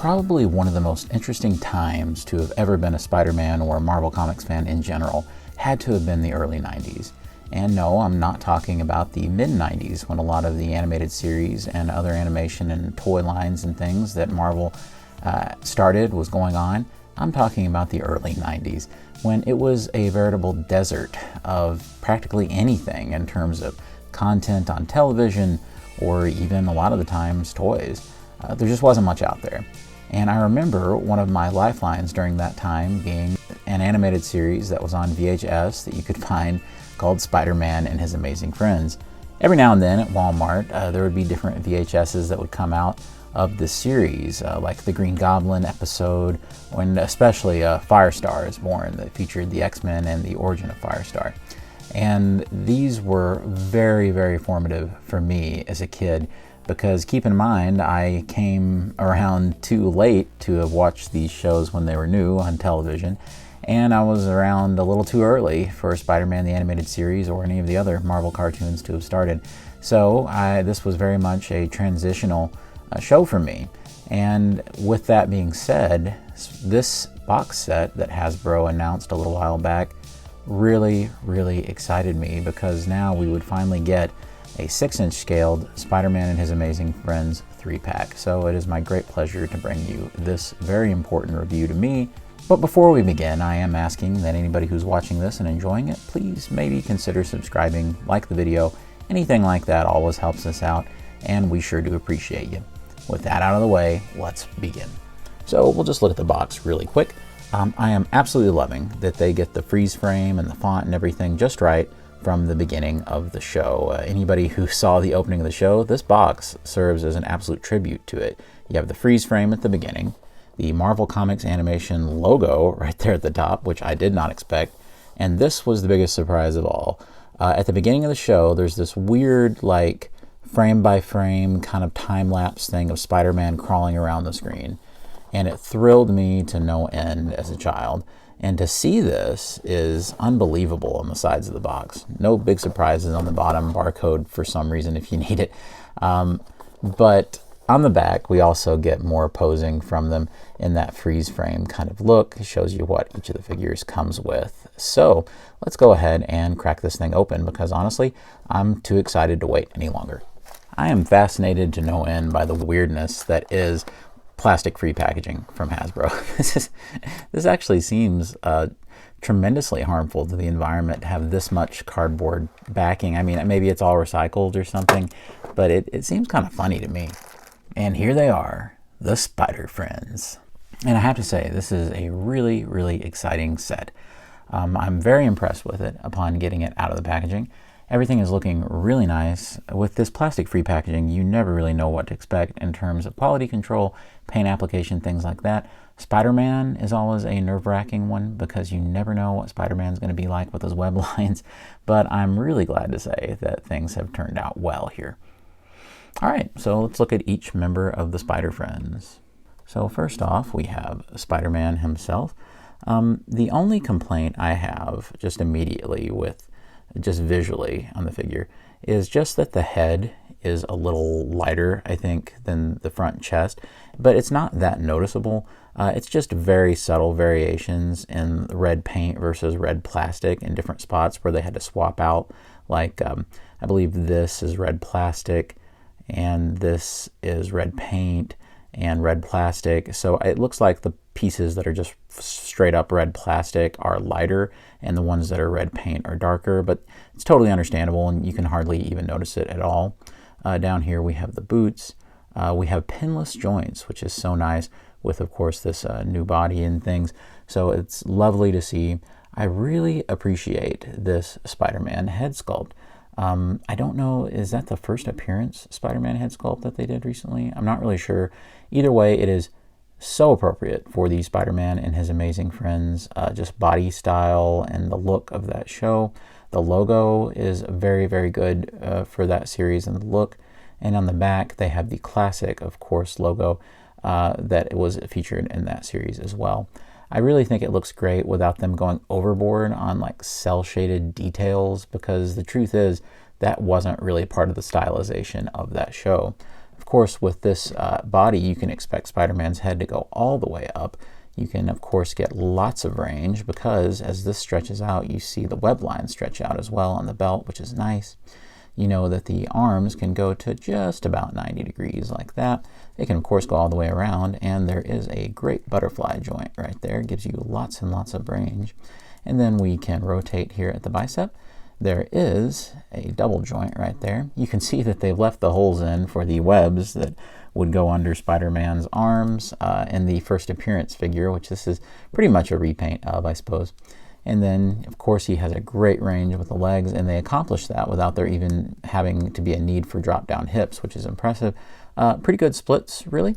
Probably one of the most interesting times to have ever been a Spider-Man or a Marvel Comics fan in general had to have been the early 90s. And no, I'm not talking about the mid-90s when a lot of the animated series and other animation and toy lines and things that Marvel started was going on. I'm talking about the early 90s when it was a veritable desert of practically anything in terms of content on television or even a lot of the times toys. There just wasn't much out there. And I remember one of my lifelines during that time being an animated series that was on VHS that you could find called Spider-Man and His Amazing Friends. Every now and then at Walmart, there would be different VHSs that would come out of the series, like the Green Goblin episode, and especially Firestar is Born, that featured the X-Men and the origin of Firestar. And these were very, very formative for me as a kid, because keep in mind, I came around too late to have watched these shows when they were new on television, and I was around a little too early for Spider-Man the Animated Series or any of the other Marvel cartoons to have started. So this was very much a transitional show for me. And with that being said, this box set that Hasbro announced a little while back really, really excited me, because now we would finally get a 6-inch scaled Spider-Man and His Amazing Friends 3-pack. So it is my great pleasure to bring you this very important review to me. But before we begin, I am asking that anybody who's watching this and enjoying it, please maybe consider subscribing, like the video. Anything like that always helps us out, and we sure do appreciate you. With that out of the way, let's begin. So we'll just look at the box really quick. I am absolutely loving that they get the freeze frame and the font and everything just right from the beginning of the show. Anybody who saw the opening of the show, this box serves as an absolute tribute to it. You have the freeze frame at the beginning, the Marvel Comics animation logo right there at the top, which I did not expect, and this was the biggest surprise of all. At the beginning of the show, there's this weird, like, frame-by-frame kind of time-lapse thing of Spider-Man crawling around the screen, and it thrilled me to no end as a child. And to see this is unbelievable on the sides of the box. No big surprises on the bottom, barcode for some reason if you need it. But on the back, we also get more posing from them in that freeze frame kind of look. It shows you what each of the figures comes with. So let's go ahead and crack this thing open, because honestly, I'm too excited to wait any longer. I am fascinated to no end by the weirdness that is plastic-free packaging from Hasbro. This actually seems tremendously harmful to the environment to have this much cardboard backing. I mean, maybe it's all recycled or something, but it seems kind of funny to me. And here they are, the Spider-Friends. And I have to say, this is a really, really exciting set. I'm very impressed with it upon getting it out of the packaging. Everything is looking really nice. With this plastic-free packaging, you never really know what to expect in terms of quality control, paint application, things like that. Spider-Man is always a nerve-wracking one, because you never know what Spider-Man's going to be like with those web lines. But I'm really glad to say that things have turned out well here. All right, so let's look at each member of the Spider-Friends. So first off, we have Spider-Man himself. The only complaint I have just immediately with just visually on the figure is just that the head is a little lighter, I think, than the front chest, but it's not that noticeable. It's just very subtle variations in red paint versus red plastic in different spots where they had to swap out. Like, I believe this is red plastic and this is red paint and red plastic. So it looks like the pieces that are just straight up red plastic are lighter and the ones that are red paint are darker, but it's totally understandable and you can hardly even notice it at all. Down here we have the boots. We have pinless joints, which is so nice with, of course, this new body and things. So it's lovely to see. I really appreciate this Spider-Man head sculpt. I don't know, is that the first appearance Spider-Man head sculpt that they did recently? I'm not really sure. Either way, it is so appropriate for the Spider-Man and His Amazing Friends, just body style and the look of that show. The logo is very, very good for that series and the look. And on the back, they have the classic, of course, logo that was featured in that series as well. I really think it looks great without them going overboard on like cell shaded details, because the truth is that wasn't really part of the stylization of that show. Of course, with this body, you can expect Spider-Man's head to go all the way up. You can, of course, get lots of range because as this stretches out, you see the web line stretch out as well on the belt, which is nice. You know that the arms can go to just about 90 degrees like that. They can, of course, go all the way around, and there is a great butterfly joint right there. It gives you lots and lots of range. And then we can rotate here at the bicep. There is a double joint right there. You can see that they've left the holes in for the webs that would go under Spider-Man's arms in the first appearance figure, which this is pretty much a repaint of, I suppose. And then, of course, he has a great range with the legs, and they accomplish that without there even having to be a need for drop-down hips, which is impressive. Pretty good splits, really.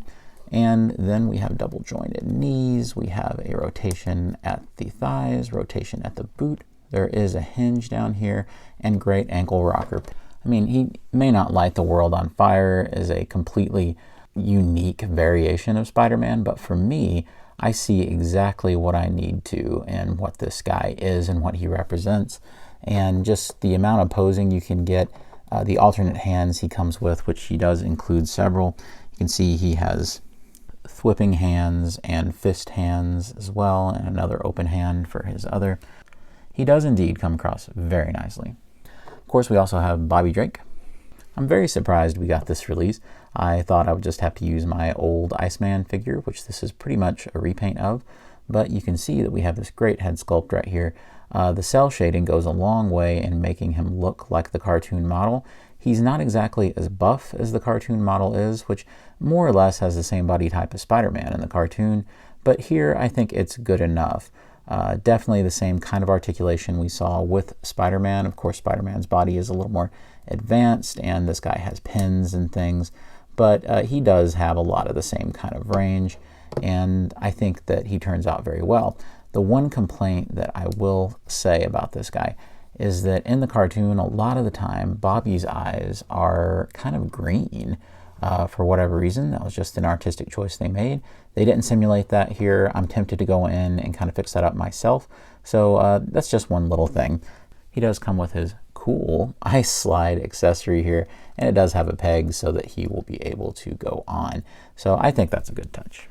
And then we have double jointed knees. We have a rotation at the thighs, rotation at the boot. There is a hinge down here, and great ankle rocker. I mean, he may not light the world on fire as a completely unique variation of Spider-Man, but for me, I see exactly what I need to and what this guy is and what he represents. And just the amount of posing you can get, the alternate hands he comes with, which he does include several. You can see he has thwipping hands and fist hands as well, and another open hand for his other. He does indeed come across very nicely. Of course, we also have Bobby Drake. I'm very surprised we got this release. I thought I would just have to use my old Iceman figure, which this is pretty much a repaint of, but you can see that we have this great head sculpt right here. The cell shading goes a long way in making him look like the cartoon model. He's not exactly as buff as the cartoon model is, which more or less has the same body type as Spider-Man in the cartoon, but here I think it's good enough. Definitely the same kind of articulation we saw with Spider-Man. Of course, Spider-Man's body is a little more advanced, and this guy has pins and things, but he does have a lot of the same kind of range, and I think that he turns out very well. The one complaint that I will say about this guy is that in the cartoon, a lot of the time, Bobby's eyes are kind of green. For whatever reason. That was just an artistic choice they made. They didn't simulate that here. I'm tempted to go in and kind of fix that up myself. So that's just one little thing. He does come with his cool ice slide accessory here, and it does have a peg so that he will be able to go on. So I think that's a good touch.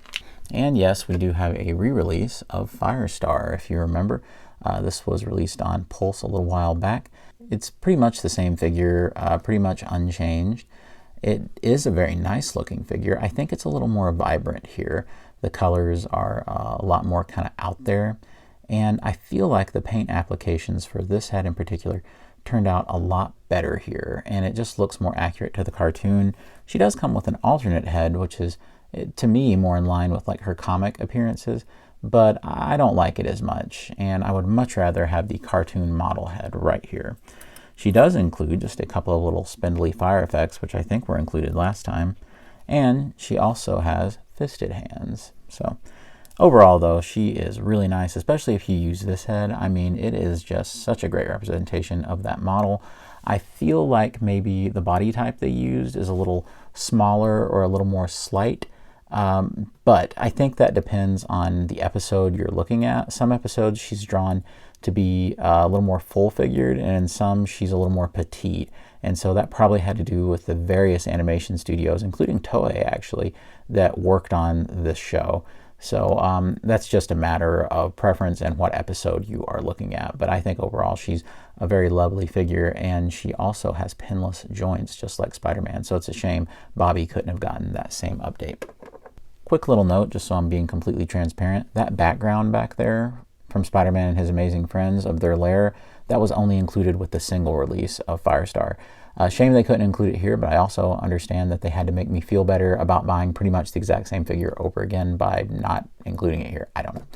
And yes, we do have a re-release of Firestar. If you remember, this was released on Pulse a little while back. It's pretty much the same figure, pretty much unchanged. It is a very nice looking figure. I think it's a little more vibrant here. The colors are a lot more kind of out there. And I feel like the paint applications for this head in particular turned out a lot better here. And it just looks more accurate to the cartoon. She does come with an alternate head, which is, to me, more in line with like her comic appearances. But I don't like it as much. And I would much rather have the cartoon model head right here. She does include just a couple of little spindly fire effects, which I think were included last time. And she also has fisted hands. So overall, though, she is really nice, especially if you use this head. I mean, it is just such a great representation of that model. I feel like maybe the body type they used is a little smaller or a little more slight. But I think that depends on the episode you're looking at. Some episodes she's drawn to be a little more full-figured, and in some she's a little more petite. And so that probably had to do with the various animation studios, including Toei actually, that worked on this show. So that's just a matter of preference and what episode you are looking at. But I think overall she's a very lovely figure, and she also has pinless joints just like Spider-Man. So it's a shame Bobby couldn't have gotten that same update. Quick little note, just so I'm being completely transparent, that background back there from Spider-Man and His Amazing Friends of their lair, that was only included with the single release of Firestar. Shame they couldn't include it here, but I also understand that they had to make me feel better about buying pretty much the exact same figure over again by not including it here. I don't know.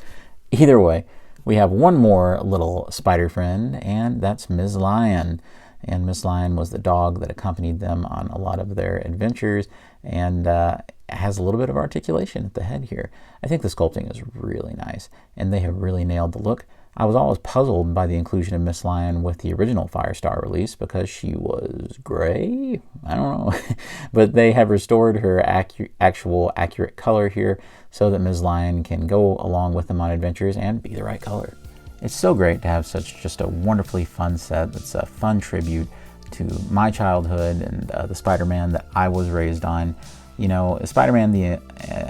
Either way, we have one more little spider friend, and that's Ms. Lion. And Ms. Lion was the dog that accompanied them on a lot of their adventures, and has a little bit of articulation at the head here. I think the sculpting is really nice, and they have really nailed the look. I was always puzzled by the inclusion of Miss Lion with the original Firestar release because she was gray? I don't know. But they have restored her actual accurate color here so that Ms. Lion can go along with them on adventures and be the right color. It's so great to have such just a wonderfully fun set that's a fun tribute to my childhood and the Spider-Man that I was raised on. You know, Spider-Man, the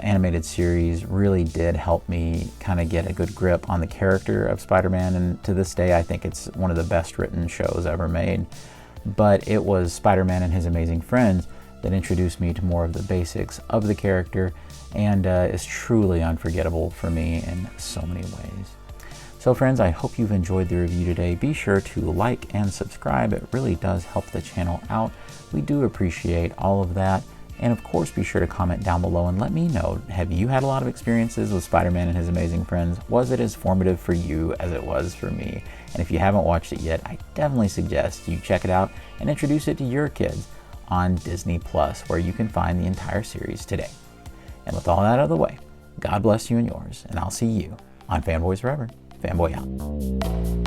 animated series, really did help me kind of get a good grip on the character of Spider-Man, and to this day I think it's one of the best written shows ever made. But it was Spider-Man and His Amazing Friends that introduced me to more of the basics of the character, and is truly unforgettable for me in so many ways. So friends, I hope you've enjoyed the review today. Be sure to like and subscribe. It really does help the channel out. We do appreciate all of that. And of course, be sure to comment down below and let me know, have you had a lot of experiences with Spider-Man and His Amazing Friends? Was it as formative for you as it was for me? And if you haven't watched it yet, I definitely suggest you check it out and introduce it to your kids on Disney+, where you can find the entire series today. And with all that out of the way, God bless you and yours, and I'll see you on Fanboys Forever. Fanboy out.